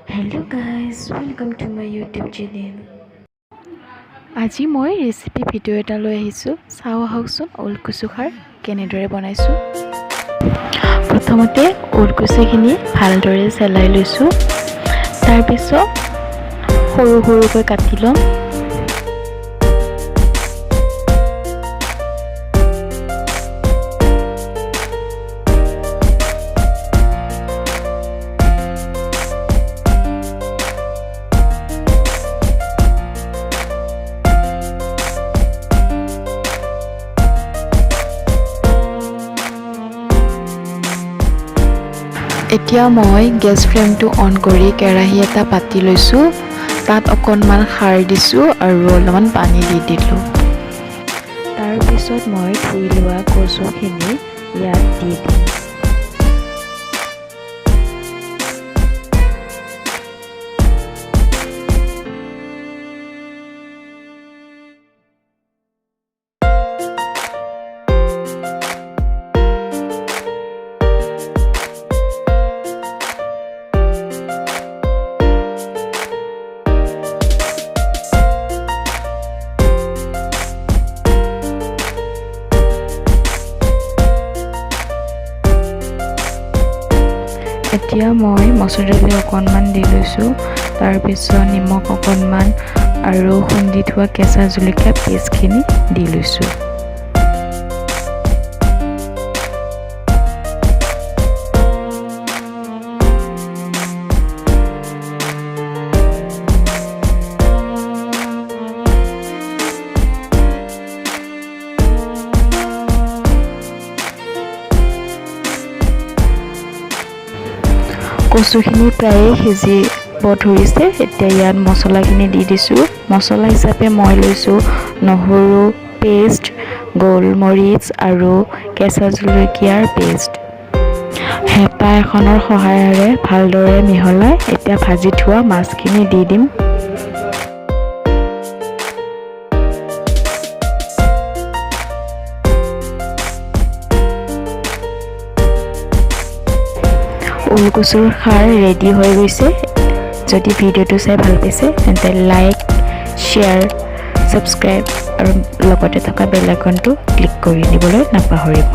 Hello guys, welcome to my YouTube channel. আজি মই recipe video' এটা লৈ আহিছোঁ। চাও আহকচোন ওলকচু খাৰ কেনেদৰে বনাইছোঁ। প্ৰথমতে ওলকচুখিনি ভালদৰে চেলাই লৈছোঁ। তাৰপিছত সৰু সৰুকৈ কাটি ল'ম। এতিয়া মই গেছ ফ্লেমটো অন কৰি কেৰাহী এটা পাতি লৈছোঁ। তাত অকণমান খাৰ দিছোঁ আৰু অলপমান পানী দি দিলোঁ। তাৰপিছত মই ধুই লোৱা কচুখিনি ইয়াত দি দিম। এতিয়া মই মচুৰ দালি অকণমান দি লৈছোঁ। তাৰপিছত নিমখ অকণমান আৰু খুন্দি থোৱা কেঁচা জলকীয়া পেষ্টখিনি দি লৈছোঁ। কচুখিনি প্ৰায়ে সিজিব ধৰিছে। এতিয়া ইয়াত মছলাখিনি দি দিছোঁ। মছলা হিচাপে মই লৈছোঁ নহৰু পেষ্ট, গোলমৰিচ আৰু কেঁচা জলকীয়াৰ পেষ্ট। হেতা এখনৰ সহায়েৰে ভালদৰে মিহলাই এতিয়া ভাজি থোৱা মাছখিনি দি দিম। ওলকচুৰ খাৰ ৰেডি হৈ গৈছে। যদি ভিডিঅ'টো চাই ভাল পাইছে তেন্তে লাইক, শ্বেয়াৰ, ছাবস্ক্ৰাইব আৰু লগতে থকা বেল আইকনটো ক্লিক কৰি দিবলৈ নাপাহৰিব।